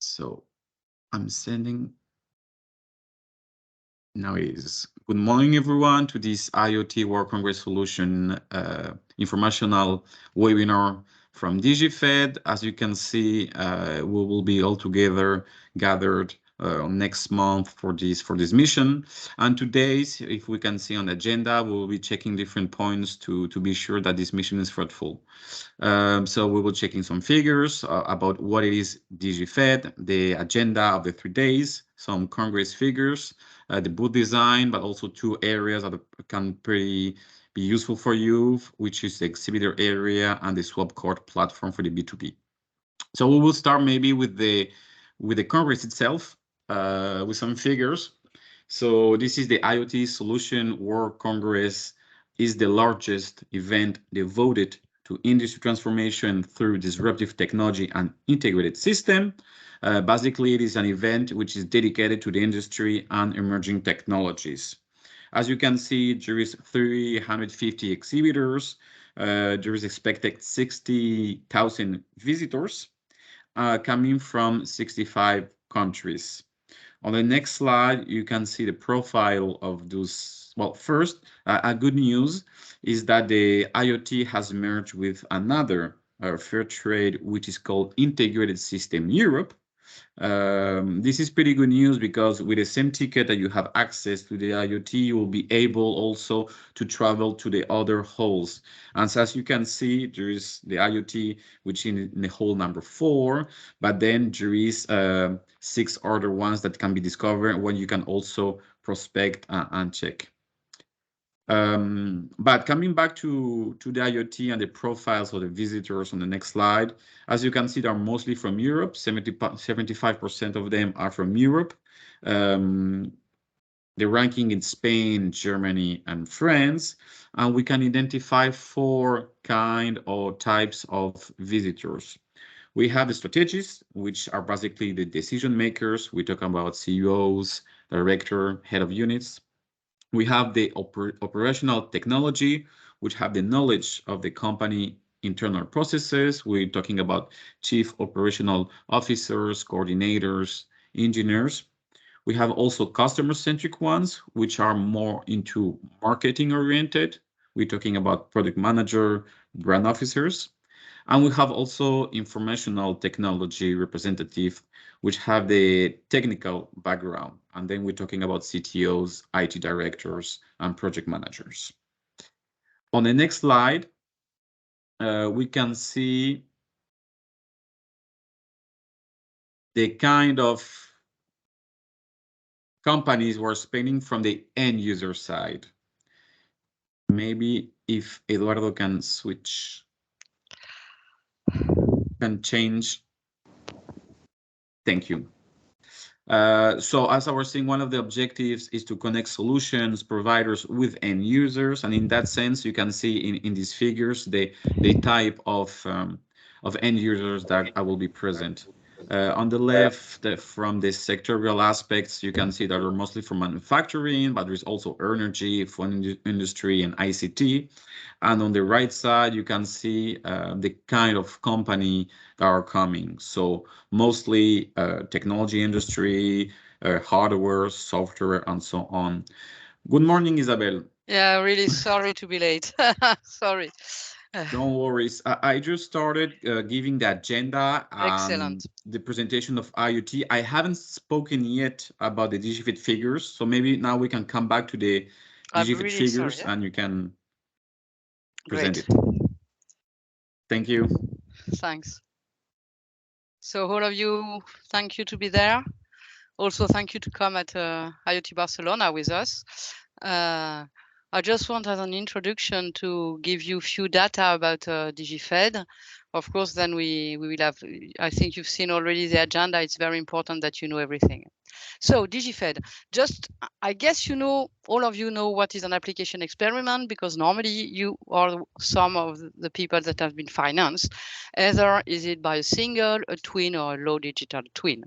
So I'm sending. Now it is. Good morning, everyone, to this IoT World Congress Solution informational webinar from DigiFed. As you can see, we will be all together gathered next month for this mission. And today, if we can see on the agenda, we will be checking different points to be sure that this mission is fruitful. So we will checking some figures about what it is DigiFed, the agenda of the 3 days, some Congress figures, the booth design, but also 2 areas that can be useful for you, which is the exhibitor area and the swap card platform for the B2B. So we will start maybe with the Congress itself, with some figures. So this is the IoT Solution World Congress, is the largest event devoted to industry transformation through disruptive technology and integrated system. Basically, it is an event which is dedicated to the industry and emerging technologies. As you can see, there is 350 exhibitors. There is expected 60,000 visitors coming from 65 countries. On the next slide, you can see the profile of those. Well, first, a good news is that the IoT has merged with another fair trade, which is called Integrated System Europe. This is pretty good news because with the same ticket that you have access to the IoT, you will be able also to travel to the other halls. And so as you can see, there is the IoT, which in the hall number 4, but then there is 6 other ones that can be discovered when you can also prospect and check. But coming back to the IoT and the profiles of the visitors on the next slide, as you can see, they're mostly from Europe. 75% of them are from Europe. The ranking in Spain, Germany, and France. And we can identify 4 kind or types of visitors. We have the strategists, which are basically the decision makers. We talk about CEOs, director, head of units. We have the operational technology, which have the knowledge of the company internal processes. We're talking about chief operational officers, coordinators, engineers. We have also customer-centric ones, which are more into marketing oriented. We're talking about product manager, brand officers. And we have also informational technology representative, which have the technical background. And then we're talking about CTOs, IT directors, and project managers. On the next slide, we can see the kind of companies we're spending from the end user side. Maybe if Eduardo can switch, can change. Thank you. So as I was saying, one of the objectives is to connect solutions providers with end users. And in that sense, you can see in these figures, the type of end users that I will be present. On the left, from the sectorial aspects, you can see that are mostly from manufacturing, but there's also energy, food industry, and ICT. And on the right side, you can see the kind of company that are coming. So mostly technology industry, hardware, software, and so on. Good morning, Isabel. Yeah, really sorry to be late. Sorry. Don't worry. I just started giving the agenda and Excellent. the presentation of IoT. I haven't spoken yet about the DigiFed figures, so maybe now we can come back to the DigiFed really figures sorry, yeah? and you can present Great. it. Thank you. Thanks. So all of you, thank you to be there. Also, thank you to come at IoT Barcelona with us. I just want as an introduction to give you a few data about DigiFed. Of course, then we will have, I think you've seen already the agenda. It's very important that you know everything. So DigiFed, just, I guess you know, all of you know what is an application experiment, because normally you are some of the people that have been financed. Either is it by a single, a twin, or a low digital twin.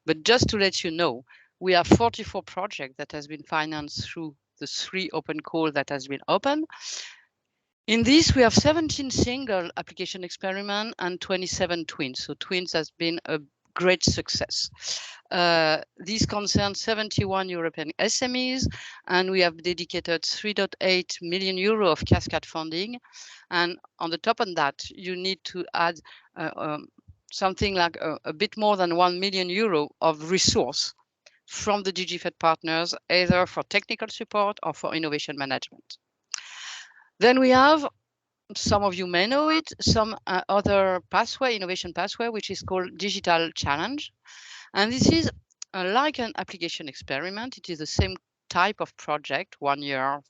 But just to let you know, we have 44 projects that has been financed through the 3 open call that has been open. In this, we have 17 single application experiment and 27 twins. So twins has been a great success. These concern 71 European SMEs, and we have dedicated 3.8 million euro of cascade funding. And on the top of that, you need to add something like a bit more than 1 million euro of resource from the DigiFed partners, either for technical support or for innovation management. Then we have, some of you may know it, some other pathway, innovation pathway, which is called Digital Challenge. And this is like an application experiment. It is the same type of project, 1 year,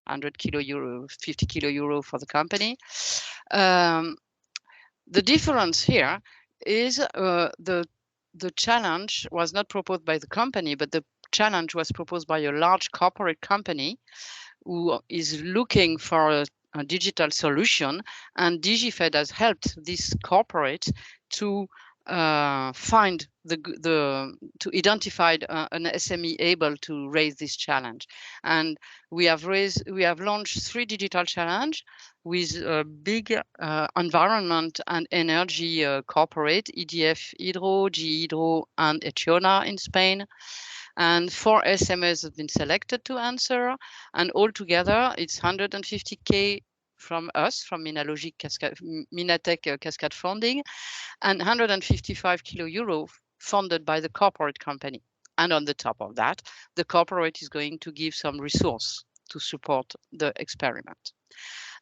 100 kilo euro, 50 kilo euro for the company. The difference here is the challenge was not proposed by the company, but the challenge was proposed by a large corporate company who is looking for a digital solution, and DigiFed has helped this corporate to find to identify an SME able to raise this challenge. And we have launched 3 digital challenge with a big environment and energy corporate, EDF Hydro, GE Hydro, and Echona in Spain. And 4 SMEs have been selected to answer, and altogether it's 150K from us, from Minatech Cascade Funding, and 155 kilo euro funded by the corporate company. And on the top of that, the corporate is going to give some resource to support the experiment.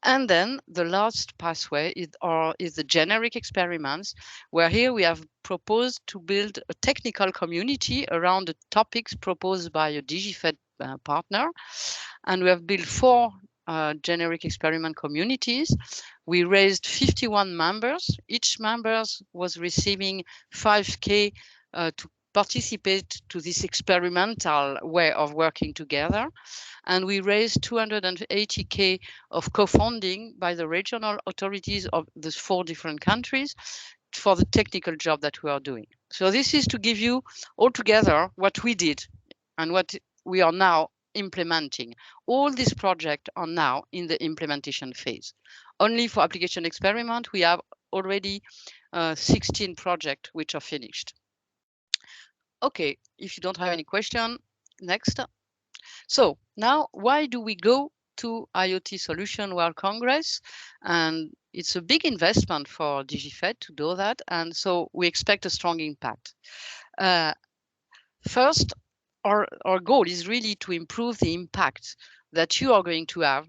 And then the last pathway is the generic experiments, where here we have proposed to build a technical community around the topics proposed by a DigiFed partner. And we have built 4 generic experiment communities. We raised 51 members. Each member was receiving 5K to participate to this experimental way of working together. And we raised 280K of co-funding by the regional authorities of the 4 different countries for the technical job that we are doing. So this is to give you altogether what we did and what we are now implementing. All these projects are now in the implementation phase. Only for application experiment, we have already 16 projects which are finished. Okay, if you don't have any question, next. So now, why do we go to IoT Solution World Congress? And it's a big investment for DigiFed to do that, and so we expect a strong impact. First, our goal is really to improve the impact that you are going to have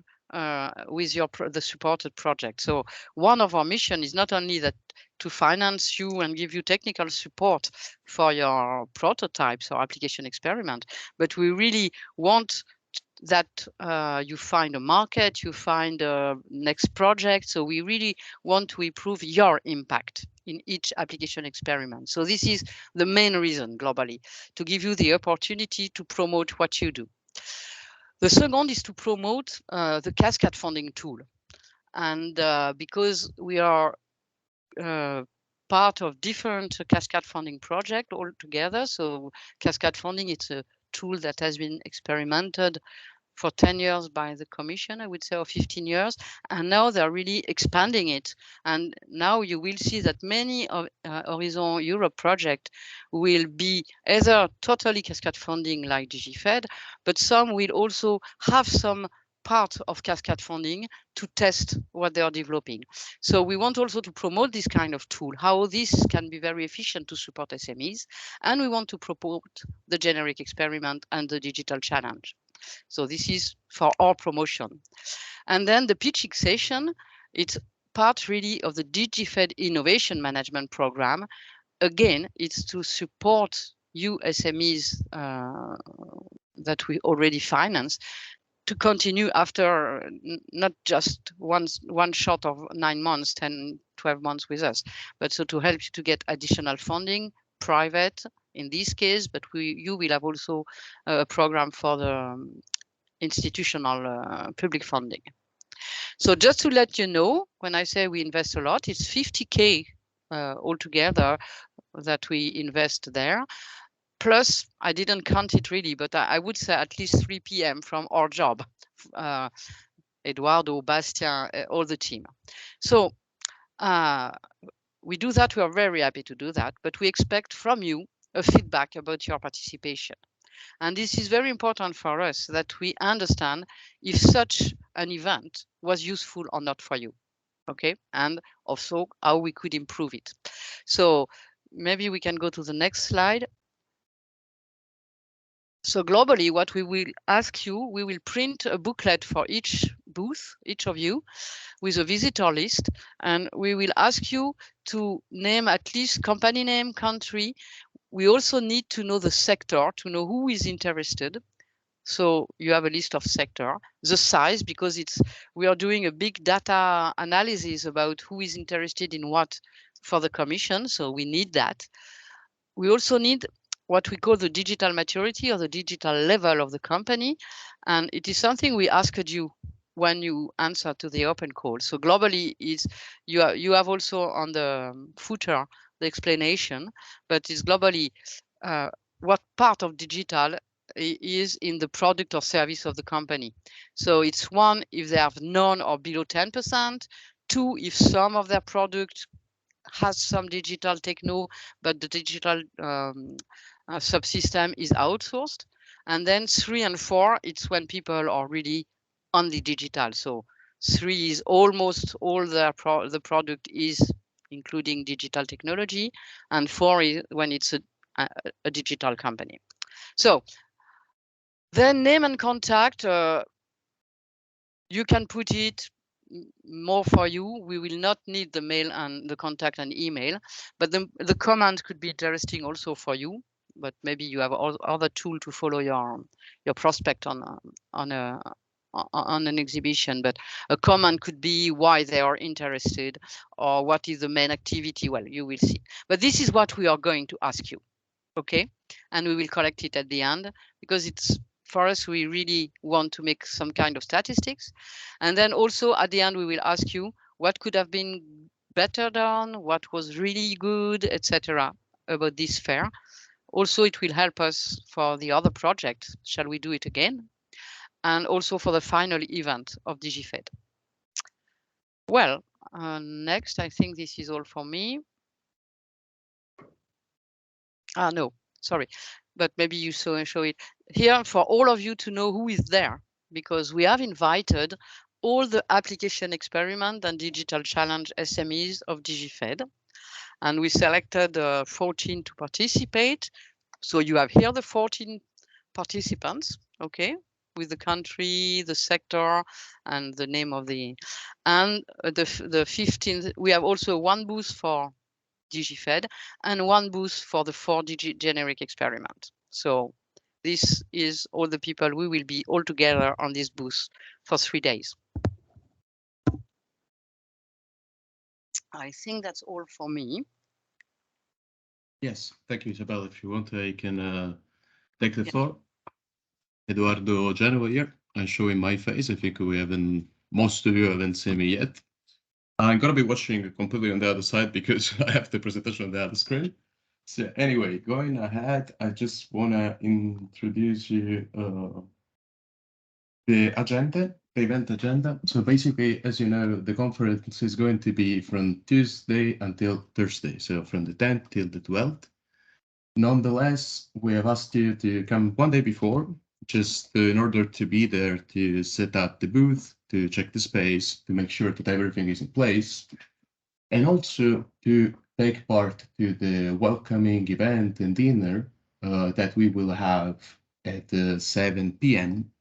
with the supported project. So one of our mission is not only that to finance you and give you technical support for your prototypes or application experiment, but we really want that you find a market, you find a next project. So we really want to improve your impact in each application experiment. So this is the main reason globally, to give you the opportunity to promote what you do. The second is to promote the Cascade funding tool. And because we are part of different Cascade funding projects all together, so Cascade funding, it's a tool that has been experimented for 10 years by the Commission, I would say, or 15 years. And now they're really expanding it. And now you will see that many of Horizon Europe projects will be either totally Cascade funding like DigiFed, but some will also have some part of Cascade funding to test what they are developing. So we want also to promote this kind of tool, how this can be very efficient to support SMEs. And we want to promote the generic experiment and the digital challenge. So this is for our promotion. And then the pitching session, it's part really of the DigiFed Innovation Management Program. Again, it's to support you SMEs that we already finance to continue after not just one shot of 9 months, 10, 12 months with us, but so to help you to get additional funding, private in this case, but you will have also a program for the institutional public funding. So just to let you know, when I say we invest a lot, it's 50K altogether that we invest there. Plus, I didn't count it really, but I would say at least 3 PM from our job, Eduardo, Bastien, all the team. So we do that. We are very happy to do that, but we expect from you a feedback about your participation. And this is very important for us, that we understand if such an event was useful or not for you. Okay, and also how we could improve it. So maybe we can go to the next slide. So globally, what we will ask you, we will print a booklet for each booth, each of you, with a visitor list, and we will ask you to name at least company name, country. We also need to know the sector, to know who is interested. So you have a list of sector, the size, because we are doing a big data analysis about who is interested in what for the commission. So we need that. We also need what we call the digital maturity or the digital level of the company. And it is something we asked you when you answer to the open call. So globally, you have also on the footer the explanation, but it's globally what part of digital is in the product or service of the company. So it's one, if they have none or below 10%, two, if some of their product has some digital techno, but the digital subsystem is outsourced. And then 3 and 4, it's when people are really only digital. So 3 is almost all the product is including digital technology, and 4 is when it's a digital company. So then name and contact, you can put it more for you. We will not need the mail and the contact and email, but the command could be interesting also for you. But maybe you have other tool to follow your prospect on an exhibition. But a command could be why they are interested or what is the main activity. Well, you will see. But this is what we are going to ask you, okay? And we will collect it at the end, because it's for us, we really want to make some kind of statistics. And then also at the end, we will ask you what could have been better done, what was really good, etc. about this fair. Also, it will help us for the other project. Shall we do it again? And also for the final event of DigiFed. Well, next, I think this is all for me. No, sorry, but maybe you show it here for all of you to know who is there, because we have invited all the application experiment and digital challenge SMEs of DigiFed, and we selected 14 to participate. So you have here the 14 participants, okay, with the country, the sector, and the name of and the 15th. We have also one booth for DigiFed and one booth for the 4-digit generic experiment. So this is all the people we will be all together on this booth for 3 days. I think that's all for me. Yes, thank you, Isabel. If you want, I can take the floor. Eduardo Genoa here. I'm showing my face. I think most of you haven't seen me yet. I'm gonna be watching completely on the other side because I have the presentation on the other screen. So anyway, going ahead, I just wanna introduce you the agenda, the event agenda. So basically, as you know, the conference is going to be from Tuesday until Thursday, so from the 10th till the 12th. Nonetheless, we have asked you to come one day before, just in order to be there to set up the booth, to check the space, to make sure that everything is in place, and also to take part to the welcoming event and dinner that we will have at 7 p.m.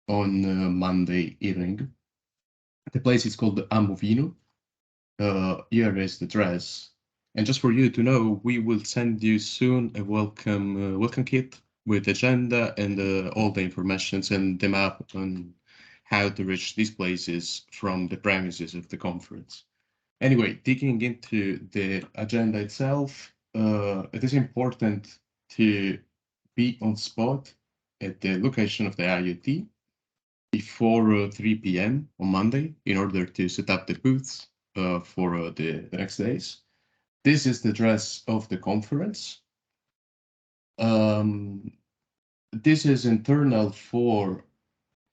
on Monday evening. The place is called Amovino. Here is the address. And just for you to know, we will send you soon a welcome kit with agenda and all the information and the map on how to reach these places from the premises of the conference. Anyway, digging into the agenda itself, it is important to be on spot at the location of the IoT before 3 p.m. on Monday in order to set up the booths for the next days. This is the address of the conference. This is internal for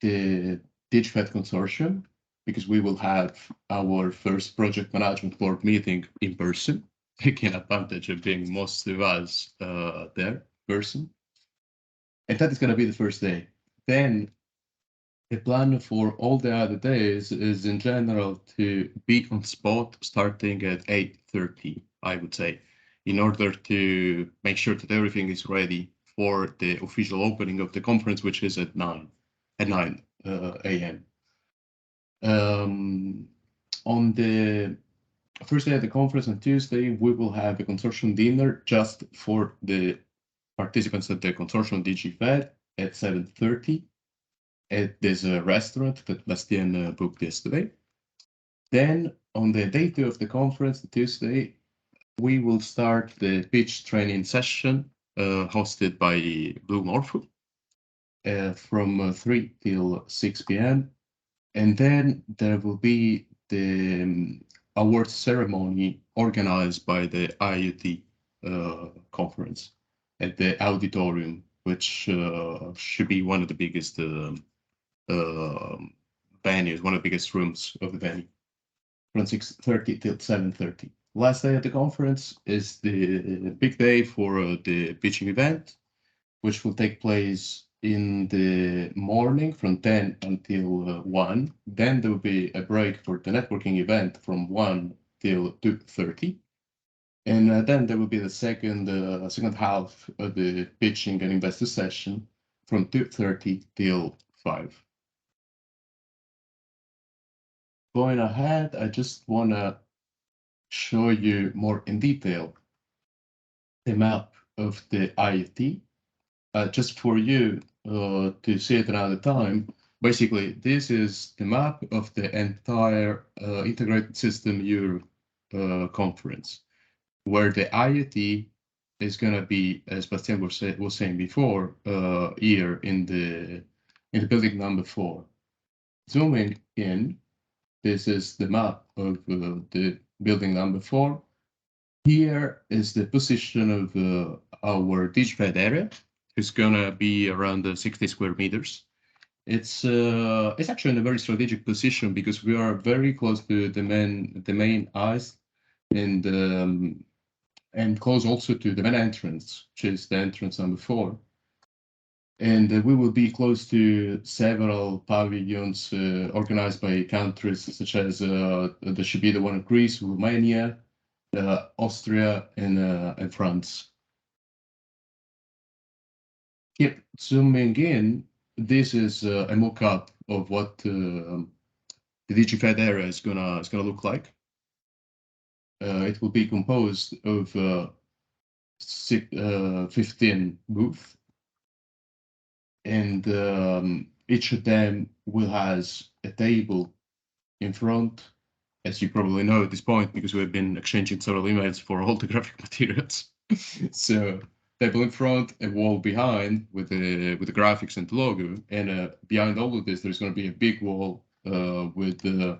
the DigiFed consortium because we will have our first project management board meeting in person taking advantage of being most of us there person. And that is going to be the first day. Then the plan for all the other days is in general to be on spot starting at 8:30, I would say, in order to make sure that everything is ready for the official opening of the conference, which is at 9 a.m. On the first day of the conference on Tuesday, we will have a consortium dinner just for the participants of the consortium DigiFed at 7:30 at this restaurant that Bastien booked yesterday. Then on the day 2 of the conference, Tuesday, we will start the pitch training session hosted by Blue Morpho from 3 till 6 p.m. And then there will be the awards ceremony organized by the IoT conference at the auditorium, which should be one of the biggest venues, one of the biggest rooms of the venue, from 6:30 till 7:30. Last day of the conference is the big day for the pitching event, which will take place in the morning from 10 until 1. Then there will be a break for the networking event from 1 till 2:30. And then there will be the second half of the pitching and investor session from 2:30 till 5. Going ahead, I just want to show you more in detail the map of the IoT. Just for you to see it another time, basically, this is the map of the entire Integrated System Europe conference, where the IoT is going to be, as Bastien was saying before, here in the building number 4. Zooming in, this is the map of the building number 4. Here is the position of our DigiFed area. It's gonna be around 60 square meters. It's actually in a very strategic position because we are very close to the main eyes and close also to the main entrance, which is the entrance number 4. And we will be close to several pavilions organized by countries such as there should be the one of Greece, Romania, Austria, and France. Yep, zooming in, this is a mock-up of what the DigiFed area is gonna look like. It will be composed of 15 booths, and each of them will has a table in front, as you probably know at this point, because we've been exchanging several emails for all the graphic materials. So table in front, a wall behind with the graphics and the logo, and behind all of this, there's going to be a big wall with the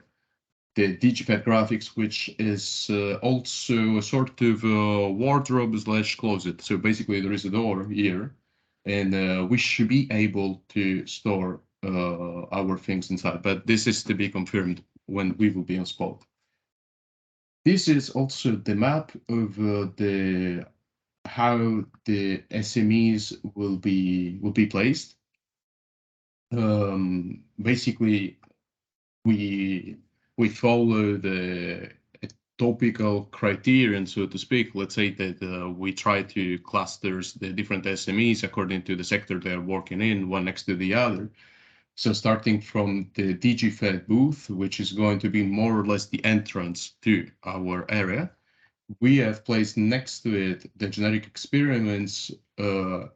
DigiFed graphics, which is also a sort of wardrobe / closet. So basically, there is a door here, and we should be able to store our things inside. But this is to be confirmed when we will be on spot. This is also the map of how the SMEs will be placed. Basically, we follow the topical criterion, so to speak. Let's say that we try to cluster the different SMEs according to the sector they're working in, one next to the other. So starting from the DigiFed booth, which is going to be more or less the entrance to our area, we have placed next to it the generic experiments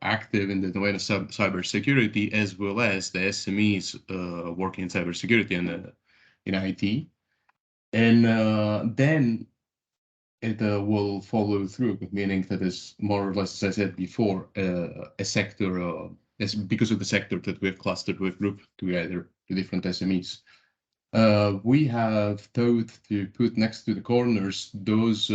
active in the domain of cybersecurity, as well as the SMEs working in cybersecurity and in IT. And then it will follow through, meaning that is more or less, as I said before, a sector, because of the sector that we've clustered, we've grouped together the different SMEs. We have thought to put next to the corners those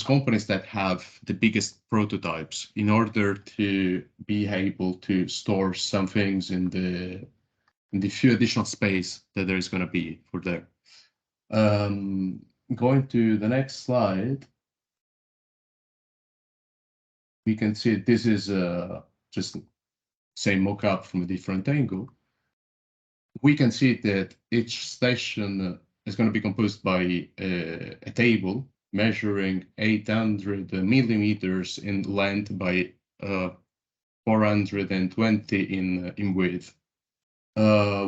companies that have the biggest prototypes, in order to be able to store some things in the few additional space that there is going to be for there. going to the next slide, we can see this is just same mockup from a different angle. We can see that each station is going to be composed by a table measuring 800 millimeters in length by 420 in width,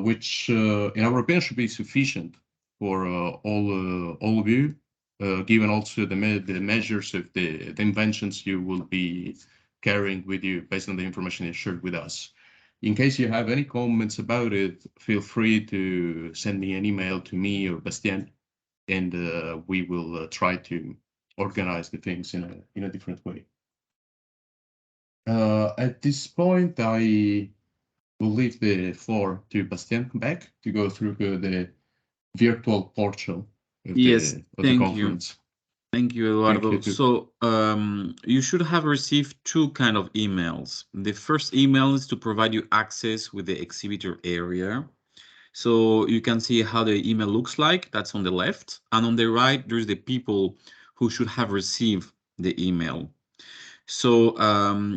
which in our opinion should be sufficient for all of you, given also the measures of the inventions you will be carrying with you based on the information you shared with us. In case you have any comments about it, feel free to send me an email to me or Bastien, and we will try to organize the things in a different way. At this point, I will leave the floor to Bastien back to go through the virtual portal of the conference. Thank you, Eduardo. So you should have received two kind of emails. The first email is to provide you access with the exhibitor area. So you can see how the email looks like. That's on the left. And on the right, there's the people who should have received the email. So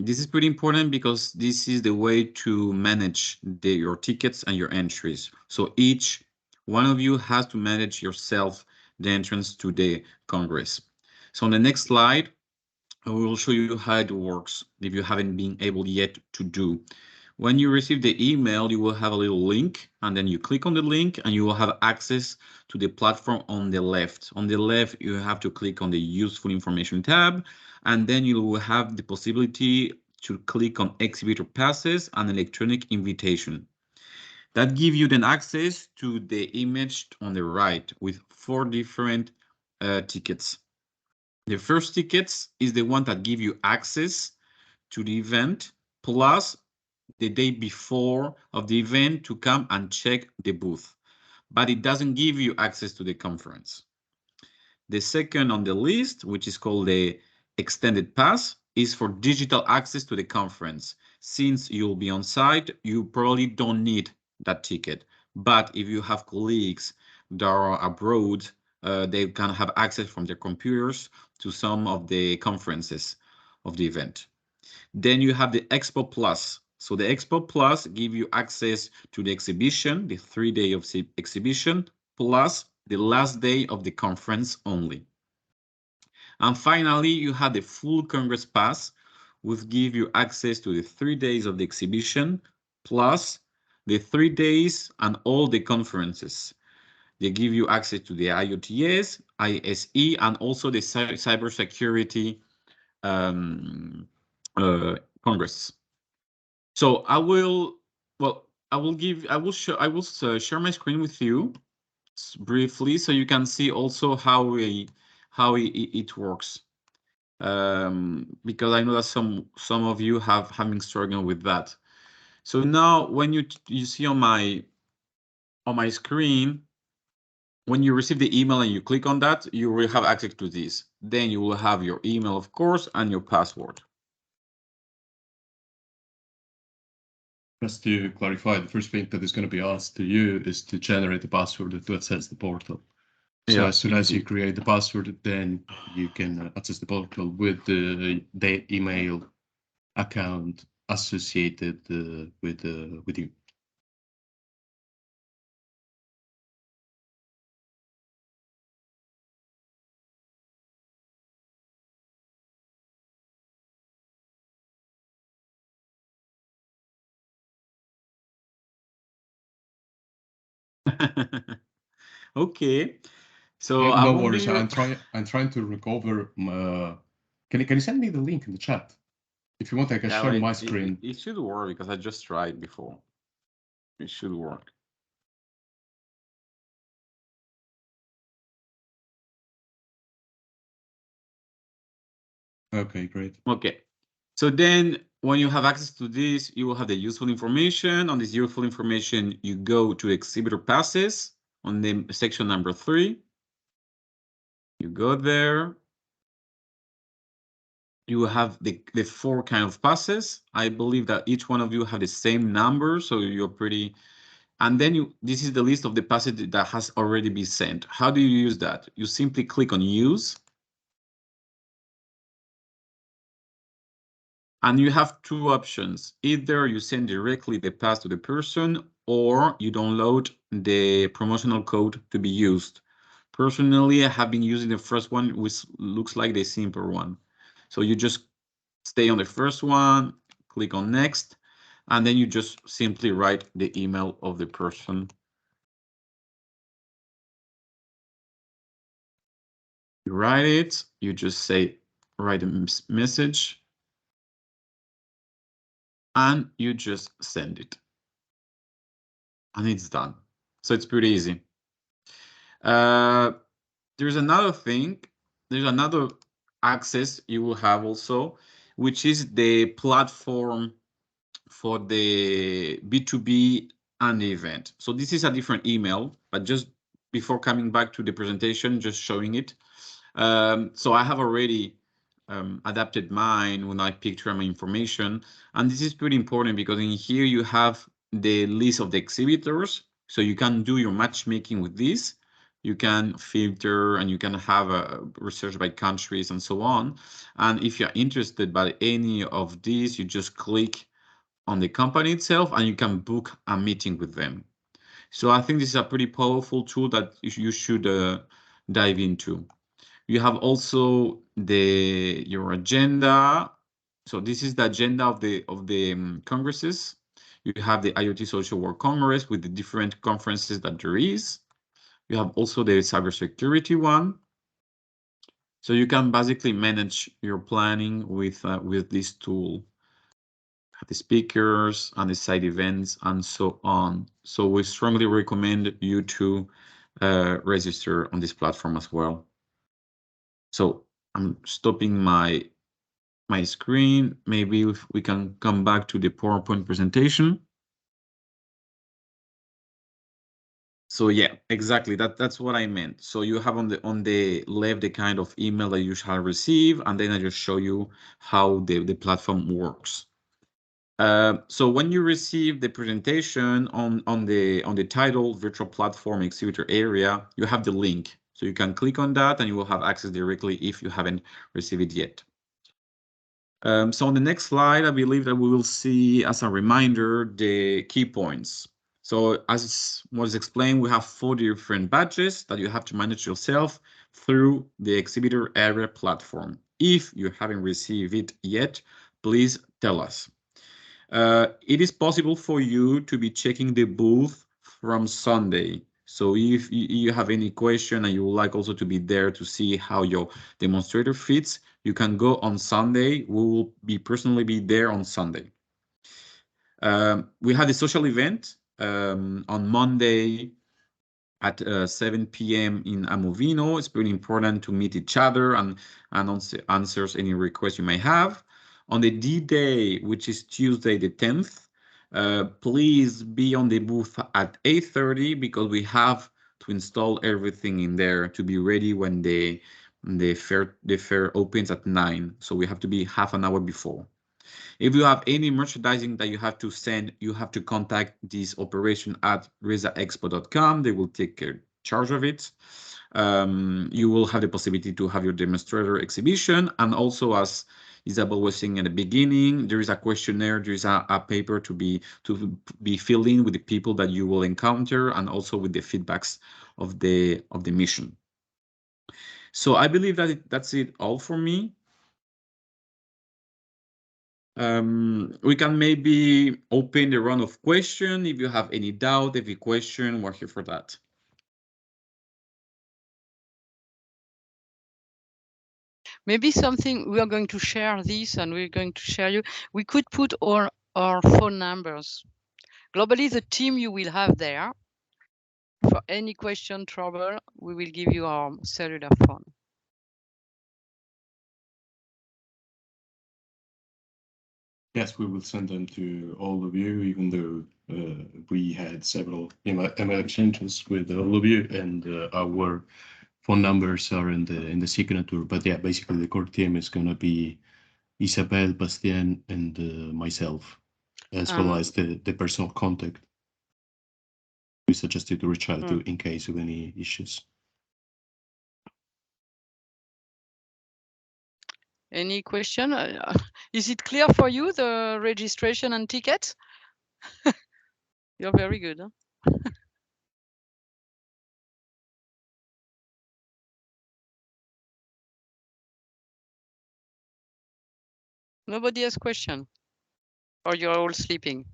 this is pretty important because this is the way to manage your tickets and your entries. So each one of you has to manage yourself the entrance to the Congress. So on the next slide, I will show you how it works if you haven't been able yet to do. When you receive the email, you will have a little link, and then you click on the link and you will have access to the platform on the left. On the left, you have to click on the useful information tab, and then you will have the possibility to click on exhibitor passes and electronic invitation. That gives you then access to the image on the right with 4 different tickets. The first tickets is the one that give you access to the event, plus the day before of the event to come and check the booth, but it doesn't give you access to the conference. The second on the list, which is called the extended pass, is for digital access to the conference. Since you'll be on site, you probably don't need that ticket. But if you have colleagues that are abroad, they can have access from their computers to some of the conferences of the event. Then you have the Expo Plus. So the Expo Plus give you access to the exhibition, the 3 day of the exhibition, plus the last day of the conference only. And finally, you have the full Congress Pass, which give you access to the 3 days of the exhibition, plus the 3 days and all the conferences. They give you access to the IoTs, ISE, and also the cybersecurity Congress. So I will share my screen with you briefly so you can see also how it works. Because I know that some of you have been struggling with that. So now when you see on my screen, when you receive the email and you click on that, you will have access to this. Then you will have your email, of course, and your password. Just to clarify, the first thing that is going to be asked to you is to generate a password to access the portal. So yeah, as soon as you create the password, then you can access the portal with the email account associated with you. Okay, so no worries. I'm trying to recover. Can you send me the link in the chat? If you want, I can share my screen. It should work because I just tried before. It should work. Okay, great. Okay, so then when you have access to this, you will have the useful information. On this useful information, you go to exhibitor passes on the section number 3. You go there. You have the 4 kind of passes. I believe that each one of you have the same number, so you're pretty And then this is the list of the passage that has already been sent. How do you use that? You simply click on use. And you have two options. Either you send directly the pass to the person, or you download the promotional code to be used. Personally, I have been using the first one, which looks like the simple one. So you just stay on the first one, click on next, and then you just simply write the email of the person. You write it, you just say, write a message, and you just send it. And it's done. So it's pretty easy. There's another thing, there's another access you will have also, which is the platform for the B2B and the event. So this is a different email, but just before coming back to the presentation, just showing it. So I have already adapted mine when I picture my information. And this is pretty important because in here you have the list of the exhibitors. So you can do your matchmaking with this. You can filter and you can have a research by countries and so on. And if you're interested by any of these, you just click on the company itself and you can book a meeting with them. So I think this is a pretty powerful tool that you should dive into. You have also your agenda. So this is the agenda of the congresses. You have the IoT Social Work Congress with the different conferences that there is. You have also the cybersecurity one. So you can basically manage your planning with this tool. Have the speakers and the side events and so on. So we strongly recommend you to register on this platform as well. So I'm stopping my screen. Maybe if we can come back to the PowerPoint presentation. So yeah, exactly. That's what I meant. So you have on the left the kind of email that you shall receive, and then I just show you how the platform works. So when you receive the presentation on the title virtual platform exhibitor area, you have the link. So you can click on that and you will have access directly if you haven't received it yet. So on the next slide, I believe that we will see as a reminder the key points. So as was explained, we have 4 different badges that you have to manage yourself through the exhibitor area platform. If you haven't received it yet, please tell us. It is possible for you to be checking the booth from Sunday. So if you have any question and you would like also to be there to see how your demonstrator fits, you can go on Sunday. We will personally be there on Sunday. We had a social event on Monday at 7 p.m. in Amovino. It's pretty important to meet each other and answers any requests you may have. On the D-Day, which is Tuesday the 10th, please be on the booth at 8:30 because we have to install everything in there to be ready when the fair opens at 9. So we have to be half an hour before. If you have any merchandising that you have to send, you have to contact this operation at rezaexpo.com. They will take charge of it. You will have the possibility to have your demonstrator exhibition. And also, as Isabel was saying at the beginning, there is a questionnaire, there is a paper to be filled in with the people that you will encounter and also with the feedbacks of the mission. So I believe that that's it all for me. We can maybe open the round of questions. If you have any doubt, any question, we're here for that. Maybe something we are going to share this and we're going to share you. We could put all our phone numbers. Globally, the team you will have there, for any question, trouble, we will give you our cellular phone. Yes, we will send them to all of you, even though we had several email exchanges with all of you, and our phone numbers are in the signature. But yeah, basically the core team is going to be Isabel, Bastien, and myself, as well as the personal contact. we suggest you to reach out to in case of any issues. Any question? Is it clear for you, the registration and tickets? You're very good. Huh? Nobody has question? Or you're all sleeping?